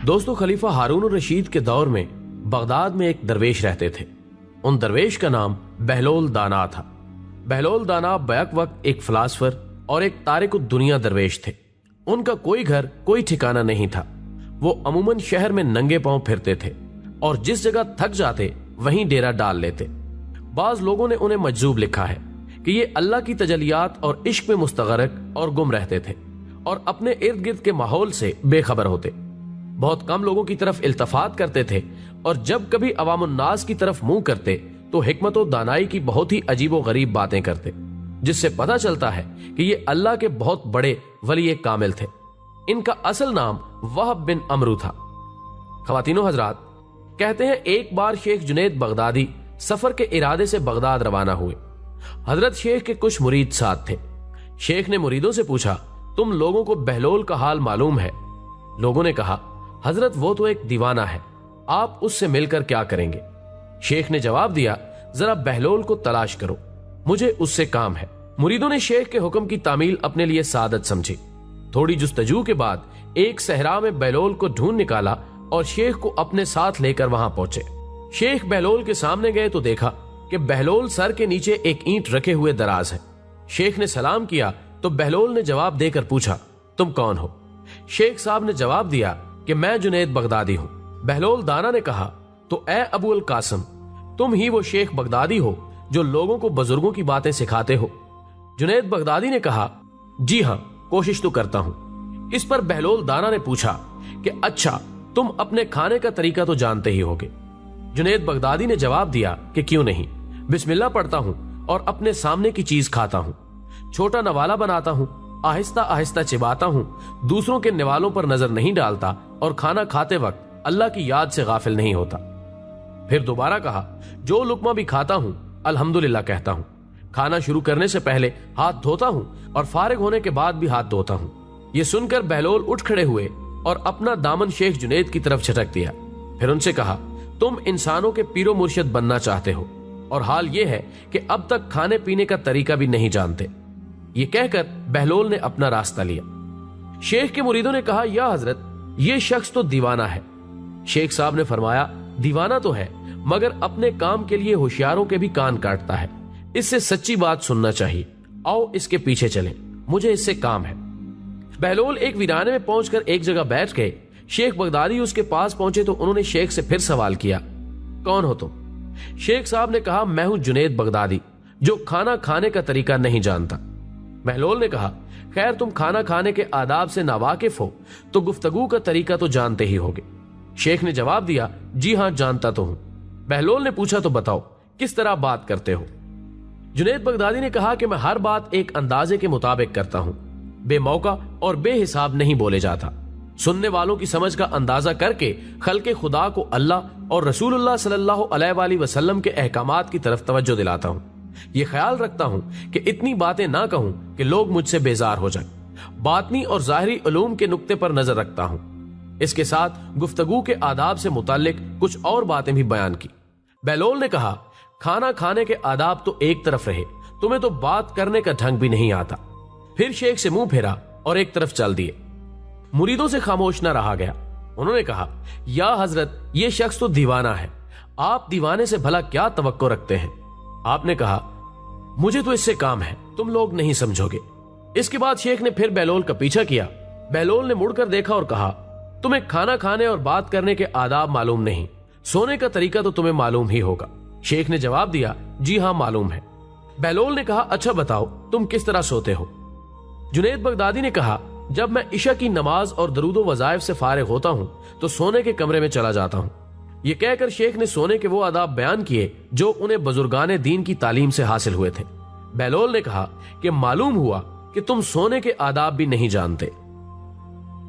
دوستو خلیفہ ہارون الرشید کے دور میں بغداد میں ایک درویش رہتے تھے. ان درویش کا نام بہلول دانا تھا. بہلول دانا بیک وقت ایک فلاسفر اور ایک تارک الدنیا درویش تھے. ان کا کوئی گھر کوئی ٹھکانہ نہیں تھا. وہ عموماً شہر میں ننگے پاؤں پھرتے تھے اور جس جگہ تھک جاتے وہیں ڈیرا ڈال لیتے. بعض لوگوں نے انہیں مجذوب لکھا ہے کہ یہ اللہ کی تجلیات اور عشق میں مستغرق اور گم رہتے تھے اور اپنے ارد گرد کے ماحول سے بے خبر ہوتے. بہت کم لوگوں کی طرف التفات کرتے تھے اور جب کبھی عوام الناس کی طرف منہ کرتے تو حکمت و دانائی کی بہت ہی عجیب و غریب باتیں کرتے، جس سے پتہ چلتا ہے کہ یہ اللہ کے بہت بڑے ولی کامل تھے. ان کا اصل نام وہب بن عمرو تھا. خواتین و حضرات، کہتے ہیں ایک بار شیخ جنید بغدادی سفر کے ارادے سے بغداد روانہ ہوئے. حضرت شیخ کے کچھ مرید ساتھ تھے. شیخ نے مریدوں سے پوچھا، تم لوگوں کو بہلول کا حال معلوم ہے؟ لوگوں نے کہا، حضرت وہ تو ایک دیوانہ ہے، آپ اس سے مل کر کیا کریں گے؟ شیخ نے جواب دیا، ذرا بہلول کو تلاش کرو، مجھے اس سے کام ہے. مریدوں نے شیخ کے حکم کی تعمیل اپنے لیے سعادت سمجھی. تھوڑی جستجو کے بعد ایک صحرا میں بہلول کو ڈھونڈ نکالا اور شیخ کو اپنے ساتھ لے کر وہاں پہنچے. شیخ بہلول کے سامنے گئے تو دیکھا کہ بہلول سر کے نیچے ایک اینٹ رکھے ہوئے دراز ہے. شیخ نے سلام کیا تو بہلول نے جواب دے کر پوچھا، تم کون ہو؟ شیخ صاحب نے جواب دیا کہ میں جنید بغدادی ہوں. بہلول دانا نے کہا، تو اے ابو القاسم، تم ہی وہ شیخ بغدادی ہو جو لوگوں کو بزرگوں کی باتیں سکھاتے ہو؟ جنید بغدادی نے کہا، جی ہاں، کوشش تو کرتا ہوں. اس پر بہلول دانا نے پوچھا کہ اچھا، تم اپنے کھانے کا طریقہ تو جانتے ہی ہوگے؟ جنید بغدادی نے جواب دیا کہ کیوں نہیں، بسم اللہ پڑھتا ہوں اور اپنے سامنے کی چیز کھاتا ہوں، چھوٹا نوالا بناتا ہوں، آہستہ آہستہ چباتا ہوں، دوسروں کے نوالوں پر نظر نہیں ڈالتا اور کھانا کھاتے وقت اللہ کی یاد سے غافل نہیں ہوتا. پھر دوبارہ کہا، جو لقمہ بھی کھاتا ہوں الحمدللہ کہتا ہوں، کھانا شروع کرنے سے پہلے ہاتھ دھوتا ہوں اور فارغ ہونے کے بعد بھی ہاتھ دھوتا ہوں. یہ سن کر بہلول اٹھ کھڑے ہوئے اور اپنا دامن شیخ جنید کی طرف جھٹک دیا. پھر ان سے کہا، تم انسانوں کے پیر و مرشد بننا چاہتے ہو اور حال یہ ہے کہ اب تک کھانے پینے کا طریقہ بھی نہیں جانتے. یہ کہہ کر بہلول نے اپنا راستہ لیا. شیخ کے مریدوں نے کہا، یا حضرت، یہ شخص تو دیوانہ ہے. شیخ صاحب نے فرمایا، دیوانہ تو ہے مگر اپنے کام کے لیے ہوشیاروں کے بھی کان کاٹتا ہے. اس سے سچی بات سننا چاہیے، آؤ اس کے پیچھے چلیں، مجھے اس سے کام ہے. بہلول ایک ویرانے میں پہنچ کر ایک جگہ بیٹھ گئے. شیخ بغدادی اس کے پاس پہنچے تو انہوں نے شیخ سے پھر سوال کیا، کون ہو تم؟ شیخ صاحب نے کہا، میں ہوں جنید بغدادی جو کھانا کھانے کا طریقہ نہیں جانتا. بہلول نے کہا، خیر تم کھانا کھانے کے آداب سے ناواقف ہو تو گفتگو کا طریقہ تو جانتے ہی ہوگے. شیخ نے جواب دیا، جی ہاں جانتا تو ہوں. بہلول نے پوچھا، تو بتاؤ کس طرح بات کرتے ہو؟ جنید بغدادی نے کہا کہ میں ہر بات ایک اندازے کے مطابق کرتا ہوں، بے موقع اور بے حساب نہیں بولے جاتا. سننے والوں کی سمجھ کا اندازہ کر کے خلق خدا کو اللہ اور رسول اللہ صلی اللہ علیہ وآلہ وسلم کے احکامات کی طرف توجہ دلاتا ہوں. یہ خیال رکھتا ہوں کہ اتنی باتیں نہ کہوں کہ لوگ مجھ سے بیزار ہو جائیں. باطنی اور ظاہری علوم کے نقطے پر نظر رکھتا ہوں. اس کے ساتھ گفتگو کے آداب سے متعلق کچھ اور باتیں بھی بیان کی. بہلول نے کہا، کھانا کھانے کے آداب تو ایک طرف رہے، تمہیں تو بات کرنے کا ڈھنگ بھی نہیں آتا. پھر شیخ سے منہ پھیرا اور ایک طرف چل دیے. مریدوں سے خاموش نہ رہا گیا. انہوں نے کہا، یا حضرت، یہ شخص تو دیوانہ ہے، آپ دیوانے سے بھلا کیا توقع رکھتے ہیں؟ آپ نے کہا، مجھے تو اس سے کام ہے، تم لوگ نہیں سمجھو گے. اس کے بعد شیخ نے پھر بہلول کا پیچھا کیا. بہلول نے مڑ کر دیکھا اور کہا، تمہیں کھانا کھانے اور بات کرنے کے آداب معلوم نہیں، سونے کا طریقہ تو تمہیں معلوم ہی ہوگا. شیخ نے جواب دیا، جی ہاں معلوم ہے. بہلول نے کہا، اچھا بتاؤ تم کس طرح سوتے ہو؟ جنید بغدادی نے کہا، جب میں عشاء کی نماز اور درود و وظائف سے فارغ ہوتا ہوں تو سونے کے کمرے میں چلا جاتا ہوں. یہ کہہ کر شیخ نے سونے کے وہ آداب بیان کیے جو انہیں بزرگان دین کی تعلیم سے حاصل ہوئے تھے. بہلول نے کہا کہ معلوم ہوا کہ تم سونے کے آداب بھی نہیں جانتے.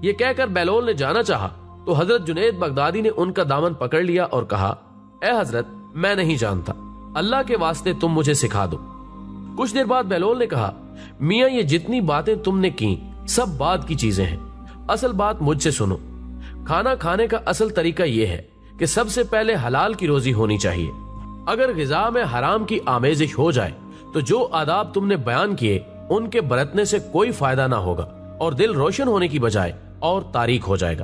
یہ کہہ کر بہلول نے جانا چاہا تو حضرت جنید بغدادی نے ان کا دامن پکڑ لیا اور کہا، اے حضرت، میں نہیں جانتا، اللہ کے واسطے تم مجھے سکھا دو. کچھ دیر بعد بہلول نے کہا، میاں یہ جتنی باتیں تم نے کی سب بعد کی چیزیں ہیں، اصل بات مجھ سے سنو. کھانا کھانے کا اصل طریقہ یہ ہے کہ سب سے پہلے حلال کی روزی ہونی چاہیے. اگر غذا میں حرام کی آمیزش ہو جائے تو جو آداب تم نے بیان کیے ان کے برتنے سے کوئی فائدہ نہ ہوگا اور دل روشن ہونے کی بجائے اور تاریک ہو جائے گا.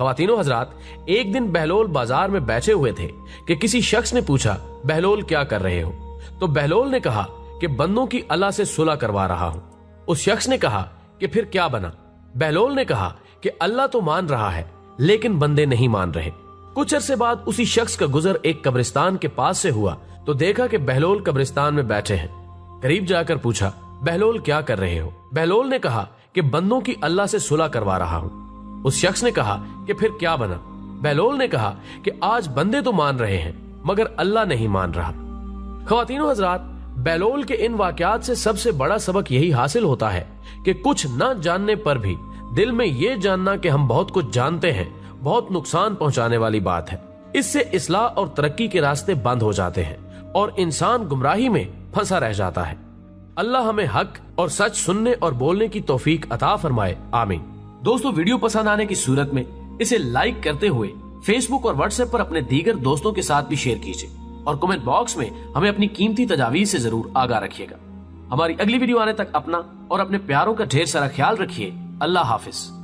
خواتین و حضرات، ایک دن بہلول بازار میں بیٹھے ہوئے تھے کہ کسی شخص نے پوچھا، بہلول کیا کر رہے ہو؟ تو بہلول نے کہا کہ بندوں کی اللہ سے صلح کروا رہا ہوں۔ اس شخص نے کہا کہ پھر کیا بنا؟ بہلول نے کہا کہ اللہ تو مان رہا ہے لیکن بندے نہیں مان رہے۔ کچھ عرصے بعد اسی شخص کا گزر ایک قبرستان کے پاس سے ہوا تو دیکھا کہ بہلول قبرستان میں بیٹھے ہیں۔ قریب جا کر پوچھا، بہلول کیا کر رہے ہو؟ بہلول نے کہا کہ بندوں کی اللہ سے صلح کروا رہا ہوں۔ اس شخص نے کہا کہ پھر کیا بنا؟ بہلول نے کہا کہ آج بندے تو مان رہے ہیں مگر اللہ نہیں مان رہا۔ خواتین و حضرات، بہلول کے ان واقعات سے سب سے بڑا سبق یہی حاصل ہوتا ہے کہ کچھ نہ جاننے پر بھی دل میں یہ جاننا کہ ہم بہت کچھ جانتے ہیں بہت نقصان پہنچانے والی بات ہے۔ اس سے اصلاح اور ترقی کے راستے بند ہو جاتے ہیں اور انسان گمراہی میں پھنسا رہ جاتا ہے۔ اللہ ہمیں حق اور سچ سننے اور بولنے کی توفیق عطا فرمائے، آمین۔ دوستو، ویڈیو پسند آنے کی صورت میں اسے لائک کرتے ہوئے فیس بک اور واٹس ایپ پر اپنے دیگر دوستوں کے ساتھ بھی شیئر کیجیے اور کمنٹ باکس میں ہمیں اپنی قیمتی تجاویز سے ضرور آگاہ رکھیے گا۔ ہماری اگلی ویڈیو آنے تک اپنا اور اپنے پیاروں کا ڈھیر سارا خیال رکھیے۔ اللہ حافظ۔